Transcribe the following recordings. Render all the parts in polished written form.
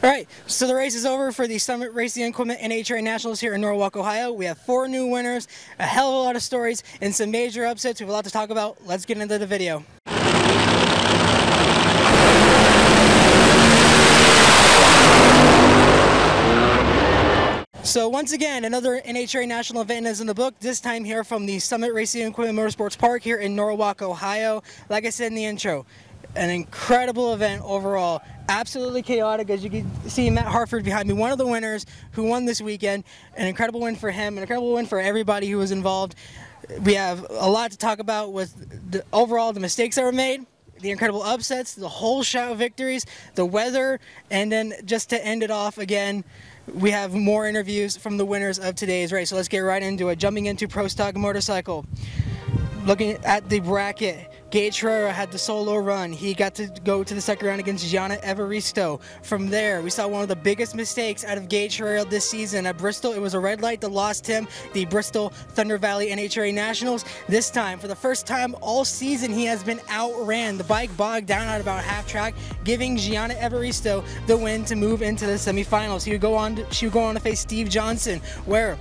All right, so the race is over for the Summit Racing Equipment NHRA Nationals here in Norwalk, Ohio. We have 4 new winners, a hell of a lot of stories, and some major upsets. We have a lot to talk about. Let's get into the video. So once again, another NHRA national event is in the book, this time here from the Summit Racing Equipment Motorsports Park here in Norwalk, Ohio. Like I said in the intro, an incredible event overall. Absolutely chaotic, as you can see Matt Harford behind me, one of the winners who won this weekend. An incredible win for him, an incredible win for everybody who was involved. We have a lot to talk about with the mistakes that were made, the incredible upsets, the whole shout of victories, the weather, and then just to end it off again, we have more interviews from the winners of today's race. So let's get right into it. Jumping into Pro Stock Motorcycle. Looking at the bracket, NHRA had the solo run. He got to go to the second round against Gianna Evaristo. From there, we saw one of the biggest mistakes out of NHRA this season. At Bristol, it was a red light that lost him the Bristol Thunder Valley NHRA Nationals. This time, for the first time all season, he has been outran. The bike bogged down at about half track, giving Gianna Evaristo the win to move into the semifinals. She would go on to face Steve Johnson, where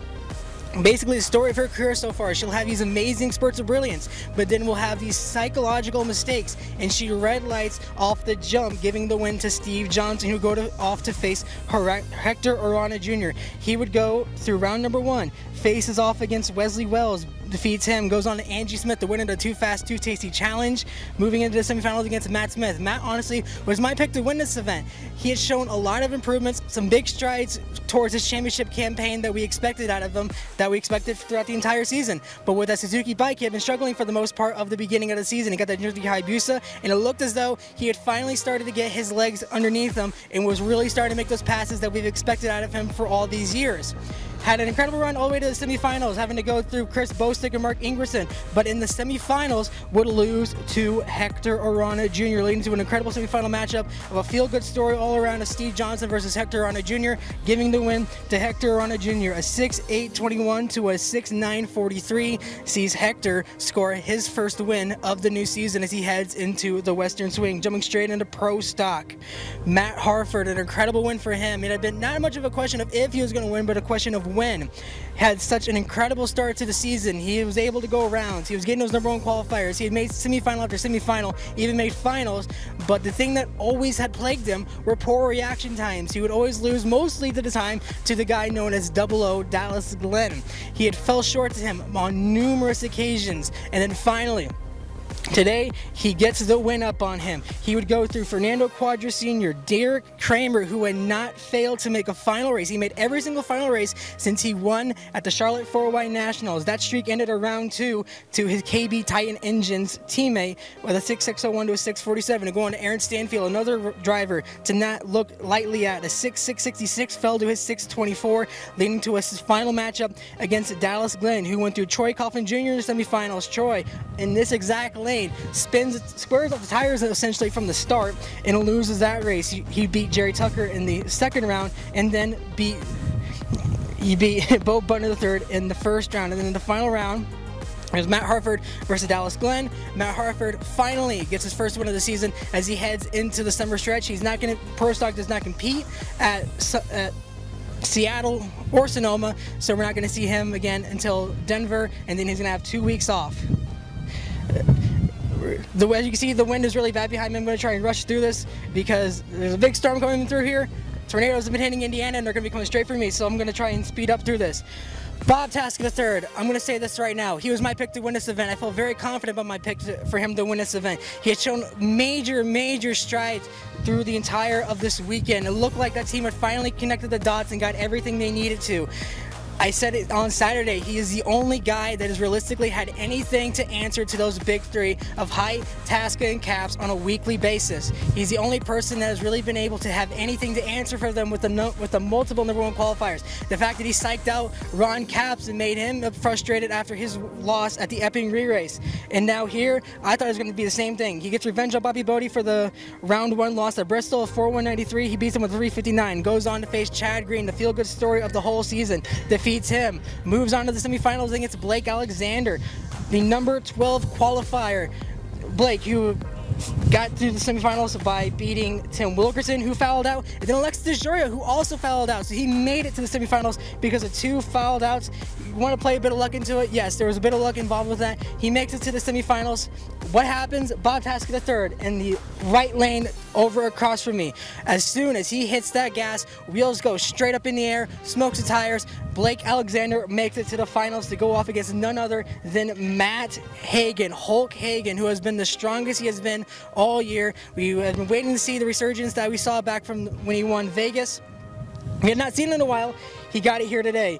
basically the story of her career so far, she'll have these amazing spurts of brilliance, but then we'll have these psychological mistakes, and she red lights off the jump, giving the win to Steve Johnson, who would go off to face Hector Arana Jr. He would go through round number 1, faces off against Wesley Wells, defeats him, goes on to Angie Smith to win in the Too Fast, Too Tasty Challenge, moving into the semifinals against Matt Smith. Matt, honestly, was my pick to win this event. He has shown a lot of improvements, some big strides towards his championship campaign that we expected out of him, that we expected throughout the entire season. But with that Suzuki bike, he had been struggling for the most part of the beginning of the season. He got that Suzuki Hayabusa, and it looked as though he had finally started to get his legs underneath him and was really starting to make those passes that we've expected out of him for all these years. Had an incredible run all the way to the semifinals, having to go through Chris Bostick and Mark Ingerson, but in the semifinals would lose to Hector Arana Jr., leading to an incredible semifinal matchup of a feel-good story all around of Steve Johnson versus Hector Arana Jr., giving the win to Hector Arana Jr. A 6.821 to a 6.943 sees Hector score his first win of the new season as he heads into the Western Swing. Jumping straight into Pro Stock, Matt Harford, an incredible win for him. It had been not much of a question of if he was going to win, but a question of when. Had such an incredible start to the season. He was able to go rounds. He was getting those #1 qualifiers. He had made semifinal after semifinal, even made finals. But the thing that always had plagued him were poor reaction times. He would always lose mostly to the time to the guy known as 00 Dallas Glenn. He had fell short to him on numerous occasions. And then finally, today, he gets the win up on him. He would go through Fernando Quadra Sr., Derek Kramer, who had not failed to make a final race. He made every single final race since he won at the Charlotte 4Y Nationals. That streak ended at round 2 to his KB Titan Engines teammate with a 6.601 to a 6.47. To go on to Aaron Stanfield, another driver to not look lightly at. A 6.666 fell to his 6.24, leading to his final matchup against Dallas Glenn, who went through Troy Coffin Jr. in the semifinals. Troy, in this exact lane, squares off the tires essentially from the start and loses that race. He beat Jerry Tucker in the second round, and then he beat Bo Butner the third in the first round. And then in the final round, it was Matt Harford versus Dallas Glenn. Matt Harford finally gets his first win of the season as he heads into the summer stretch. He's not going to, Pro Stock does not compete at Seattle or Sonoma, so we're not going to see him again until Denver, and then he's going to have 2 weeks off. As you can see, the wind is really bad behind me. I'm going to try and rush through this because there's a big storm coming through here. Tornadoes have been hitting Indiana, and they're going to be coming straight for me, so I'm going to try and speed up through this. Bob Taskett III, I'm going to say this right now. He was my pick to win this event. I feel very confident about my pick for him to win this event. He had shown major strides through the entire of this weekend. It looked like that team had finally connected the dots and got everything they needed to. I said it on Saturday, he is the only guy that has realistically had anything to answer to those big three of Height, Tasca, and Caps on a weekly basis. He's the only person that has really been able to have anything to answer for them with the multiple #1 qualifiers. The fact that he psyched out Ron Caps and made him frustrated after his loss at the Epping re-race. And now here, I thought it was going to be the same thing. He gets revenge on Bobby Bodie for the round 1 loss at Bristol, 4.193. He beats him with 3.59. Goes on to face Chad Green, the feel-good story of the whole season. Defeats him. Moves on to the semifinals against Blake Alexander, the number 12 qualifier. Blake, who got through the semifinals by beating Tim Wilkerson, who fouled out, and then Alexis DeJoria, who also fouled out. So he made it to the semifinals because of 2 fouled outs. You want to play a bit of luck into it? Yes, there was a bit of luck involved with that. He makes it to the semifinals. What happens? Bob Taskett III in the right lane over across from me. As soon as he hits that gas, wheels go straight up in the air, smokes the tires. Blake Alexander makes it to the finals to go off against none other than Matt Hagan, Hulk Hagan, who has been the strongest he has been all year. We have been waiting to see the resurgence that we saw back from when he won Vegas. We had not seen it in a while. He got it here today.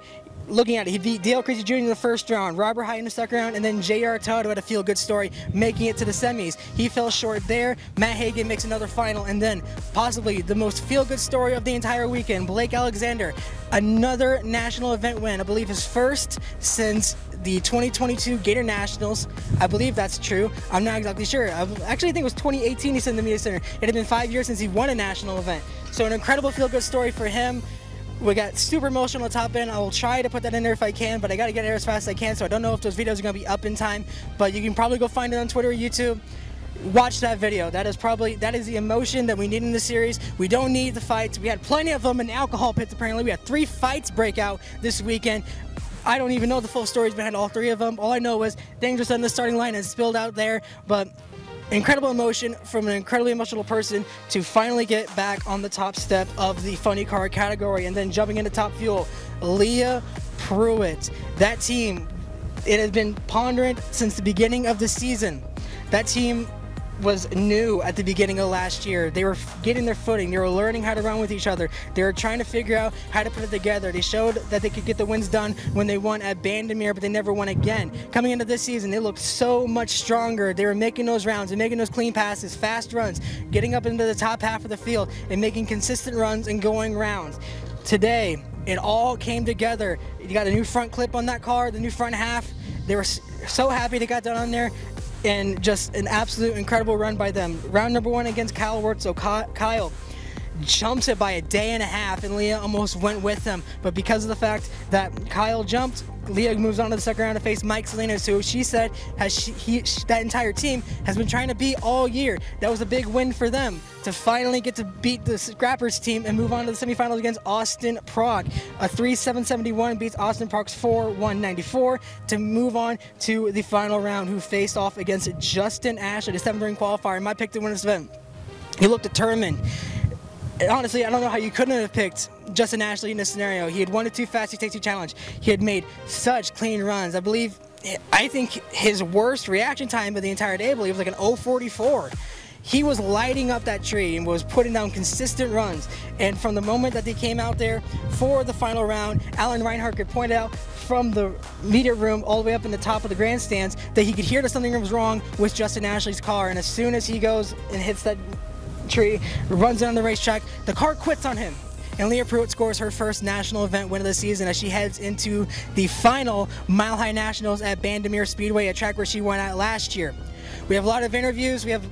Looking at it, he beat Dale Creasy Jr. in the first round, Robert Hyde in the second round, and then J.R. Todd, who had a feel-good story, making it to the semis. He fell short there. Matt Hagan makes another final, and then possibly the most feel-good story of the entire weekend, Blake Alexander, another national event win. I believe his first since the 2022 Gator Nationals. I believe that's true. I'm not exactly sure. I actually think it was 2018 he said in the media center. It had been 5 years since he won a national event. So an incredible feel-good story for him. We got super emotional top end. I will try to put that in there if I can, but I got to get it as fast as I can, so I don't know if those videos are going to be up in time, but you can probably go find it on Twitter or YouTube. Watch that video. That is the emotion that we need in the series. We don't need the fights. We had plenty of them in alcohol pits, apparently. We had 3 fights break out this weekend. I don't even know the full stories behind all 3 of them. All I know is Dangerous on the starting line has spilled out there, but incredible emotion from an incredibly emotional person to finally get back on the top step of the funny car category, and then jumping into Top Fuel. Leah Pruitt, that team, it has been ponderant since the beginning of the season. That team was new at the beginning of last year. They were getting their footing. They were learning how to run with each other. They were trying to figure out how to put it together. They showed that they could get the wins done when they won at Bandimere, but they never won again. Coming into this season, they looked so much stronger. They were making those rounds and making those clean passes, fast runs, getting up into the top half of the field and making consistent runs and going rounds. Today, it all came together. You got a new front clip on that car, the new front half. They were so happy they got that on there. And just an absolute incredible run by them. Round number 1 against Kyle Wirtz. So Kyle jumps it by a day and a half, and Leah almost went with them. But because of the fact that Kyle jumped, Leah moves on to the second round to face Mike Salinas, who she said that entire team has been trying to beat all year. That was a big win for them to finally get to beat the Scrappers team and move on to the semifinals against Austin Prague. A 3-7-71 beats Austin Prague's 4-1-94 to move on to the final round, who faced off against Justin Ashley, the 7th ring qualifier. My pick to win this event. He looked determined. And honestly, I don't know how you couldn't have picked Justin Ashley in this scenario. He had won a 2 Fast 2 Takes 2 challenge. He had made such clean runs. I think his worst reaction time of the entire day, I believe, was like an 0.44. He was lighting up that tree and was putting down consistent runs. And from the moment that they came out there for the final round, Alan Reinhardt could point out from the media room all the way up in the top of the grandstands that he could hear that something was wrong with Justin Ashley's car. And as soon as he goes and hits that tree, runs down the racetrack, the car quits on him. And Leah Pruitt scores her first national event win of the season as she heads into the final Mile High Nationals at Bandimere Speedway, a track where she won at last year. We have a lot of interviews. We have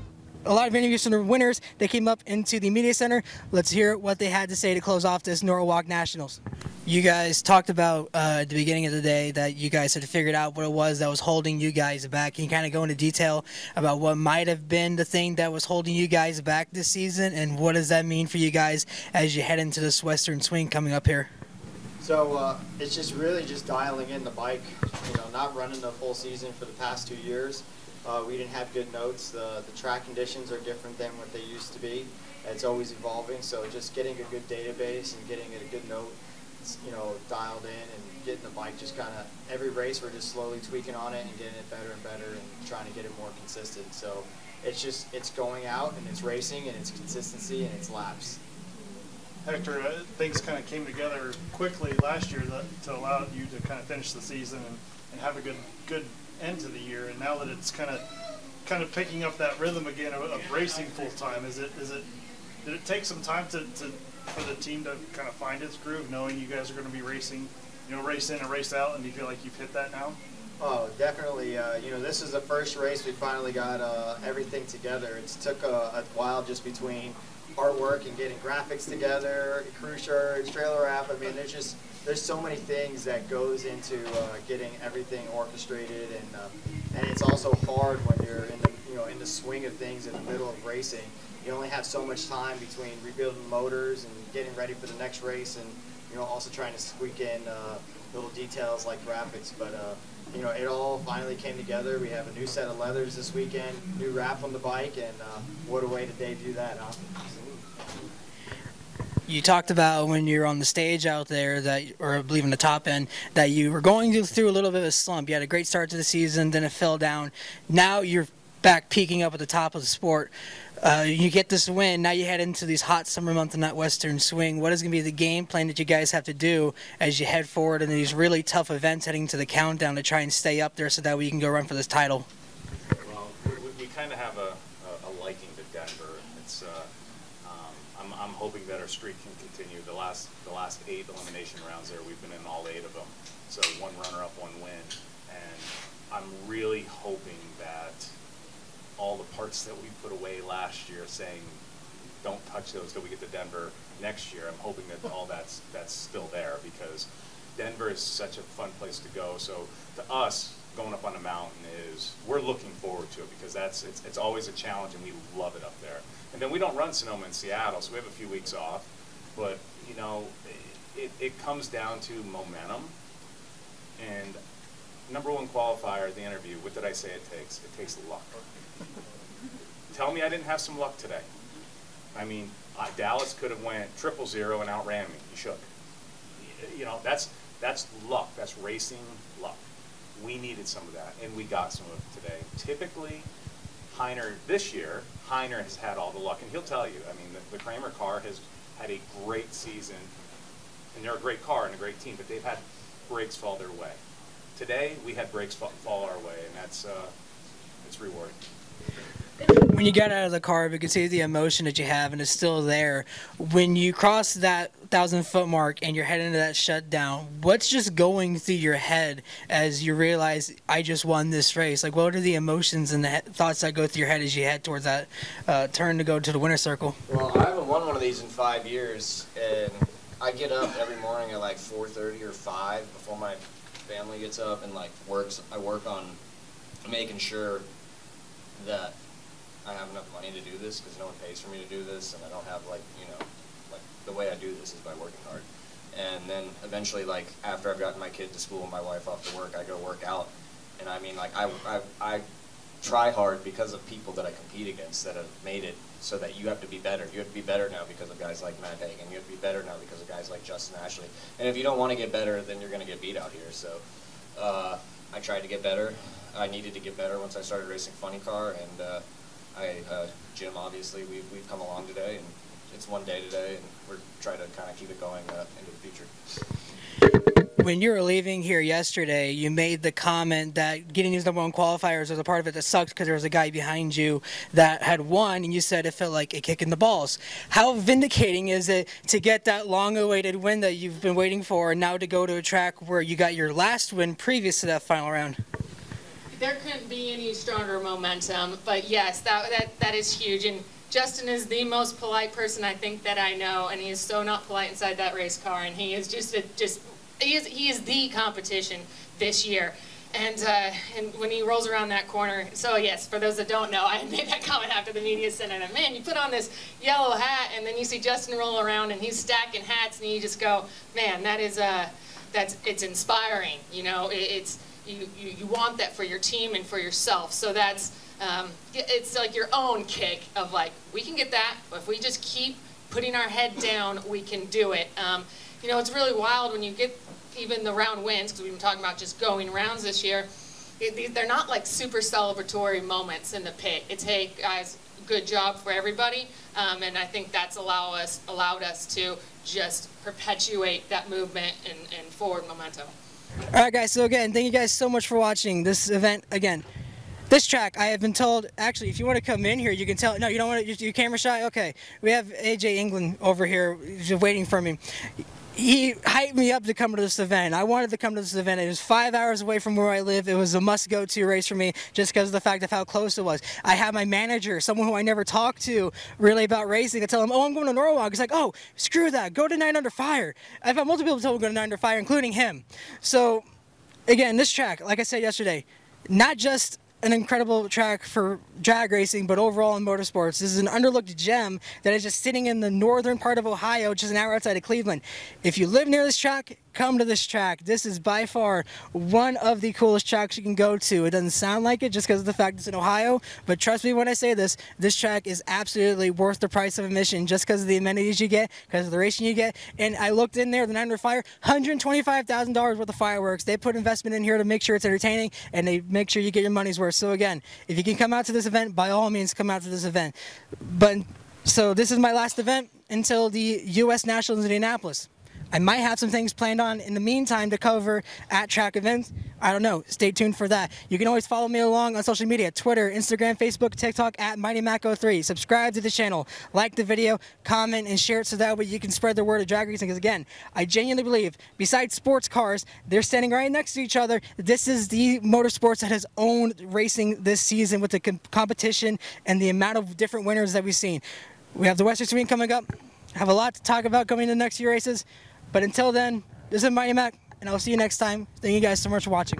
a lot of interviews from the winners. They came up into the media center. Let's hear what they had to say to close off this Norwalk Nationals. You guys talked about at the beginning of the day that you guys had figured out what it was that was holding you guys back. Can you kind of go into detail about what might have been the thing that was holding you guys back this season, and what does that mean for you guys as you head into this Western Swing coming up here? So it's just really just dialing in the bike, not running the full season for the past 2 years. We didn't have good notes. The track conditions are different than what they used to be. It's always evolving, so just getting a good database and getting a good note, dialed in, and getting the bike just kind of, every race we're just slowly tweaking on it and getting it better and better and trying to get it more consistent. So it's going out and it's racing and it's consistency and it's laps. Hector, things kind of came together quickly last year to allow you to kind of finish the season and have a good end to the year. And now that it's kind of picking up that rhythm again of racing full time, did it take some time for the team to kind of find its groove, knowing you guys are going to be racing, race in and race out, and do you feel like you've hit that now? Oh, definitely. This is the first race we finally got everything together. It took a while just between artwork and getting graphics together, crew shirts, trailer wrap. I mean, there's so many things that goes into getting everything orchestrated, and it's also hard when you're in the in the swing of things in the middle of racing, you only have so much time between rebuilding motors and getting ready for the next race, and also trying to squeak in little details like graphics. But it all finally came together. We have a new set of leathers this weekend, new wrap on the bike, and what a way to debut that, huh? You talked about when you were on the stage out there, or I believe in the top end, that you were going through a little bit of a slump. You had a great start to the season, then it fell down. Now you're back peaking up at the top of the sport. You get this win. Now you head into these hot summer months in that Western swing. What is going to be the game plan that you guys have to do as you head forward in these really tough events heading to the countdown to try and stay up there so that way you can go run for this title? Well, we kind of have a liking to Denver. It's I'm hoping that our streak can continue. The last 8 elimination rounds there, we've been in all 8 of them. So 1 runner-up, 1 win, and I'm really hoping that all the parts that we put away last year, saying don't touch those till we get to Denver next year, I'm hoping that all that's still there, because Denver is such a fun place to go. So to us, going up on the mountain we're looking forward to it, because it's always a challenge, and we love it up there. And then we don't run Sonoma in Seattle, so we have a few weeks off. But it comes down to momentum. And ¡1 qualifier at the interview, what did I say it takes? It takes luck. Tell me I didn't have some luck today. I mean, Dallas could have went 000 and outran me. He shook. That's luck. That's racing luck. We needed some of that, and we got some of it today. Typically, this year, Heiner has had all the luck, and he'll tell you. I mean, the Kramer car has had a great season, and they're a great car and a great team, but they've had breaks fall their way. Today, we had breaks fall our way, and it's rewarding. When you got out of the car, we could see the emotion that you have, and it's still there. When you cross that 1,000-foot mark and you're heading into that shutdown, what's just going through your head as you realize, I just won this race? Like, what are the emotions and the thoughts that go through your head as you head towards that turn to go to the winner's circle? Well, I haven't won one of these in 5 years, and I get up every morning at like 4:30 or 5 before my family gets up, and I work on making sure that I have enough money to do this, because no one pays for me to do this, and I don't have the way I do this is by working hard. And then eventually, after I've gotten my kid to school and my wife off to work, I go work out. And I mean, I try hard because of people that I compete against that have made it so that you have to be better. You have to be better now because of guys like Matt Hagan. You have to be better now because of guys like Justin Ashley. And if you don't want to get better, then you're going to get beat out here. So I tried to get better. I needed to get better once I started racing funny car, and Jim, obviously, we've come along today, and it's one day today, and we're trying to kind of keep it going into the future. When you were leaving here yesterday, you made the comment that getting these #1 qualifiers was a part of it that sucked because there was a guy behind you that had won, and you said it felt like a kick in the balls. How vindicating is it to get that long-awaited win that you've been waiting for, and now to go to a track where you got your last win previous to that final round? There couldn't be any stronger momentum, but yes, that is huge. And Justin is the most polite person I think that I know, and he is so not polite inside that race car, and he is he is the competition this year. And when he rolls around that corner, so yes, for those that don't know, I made that comment after the media center, and man, you put on this yellow hat, and then you see Justin roll around, and he's stacking hats, and you just go, man, it's inspiring. You want that for your team and for yourself. So that's it's like your own kick of we can get that, but if we just keep putting our head down, we can do it. It's really wild when you get even the round wins, because we've been talking about just going rounds this year. They're not super celebratory moments in the pit. It's, hey guys, good job for everybody, and I think that's allowed us to just perpetuate that movement and forward momentum. All right, guys, so again, thank you guys so much for watching this event. Again, this track, I have been told, actually, if you want to come in here, you can tell. No, you don't want to, you camera shy? Okay. We have AJ England over here just waiting for me. He hyped me up to come to this event. I wanted to come to this event. It was 5 hours away from where I live. It was a must-go-to race for me just because of the fact of how close it was. I had my manager, someone who I never talked to really about racing. I tell him, oh, I'm going to Norwalk. He's like, oh, screw that. Go to 9 Under Fire. I've had multiple people tell me to go to 9 Under Fire, including him. So, again, this track, like I said yesterday, not just an incredible track for drag racing, but overall in motorsports. This is an underlooked gem that is just sitting in the northern part of Ohio, which is an hour outside of Cleveland. If you live near this track, come to this track. This is by far one of the coolest tracks you can go to. It doesn't sound like it just because of the fact it's in Ohio, but trust me when I say this, this track is absolutely worth the price of admission just because of the amenities you get, because of the racing you get. And I looked in there, the Night Under Fire, $125,000 worth of fireworks. They put investment in here to make sure it's entertaining, and they make sure you get your money's worth. So again, if you can come out to this event, by all means come out to this event. So this is my last event until the U.S. Nationals in Indianapolis. I might have some things planned on in the meantime to cover at track events. I don't know. Stay tuned for that. You can always follow me along on social media, Twitter, Instagram, Facebook, TikTok, at MightyMac03. Subscribe to the channel, like the video, comment, and share it so that way you can spread the word of drag racing. Because again, I genuinely believe, besides sports cars, they're standing right next to each other. This is the motorsports that has owned racing this season with the competition and the amount of different winners that we've seen. We have the Western Swing coming up. Have a lot to talk about coming into next year races. But until then, this is Mighty Mac, and I'll see you next time. Thank you guys so much for watching.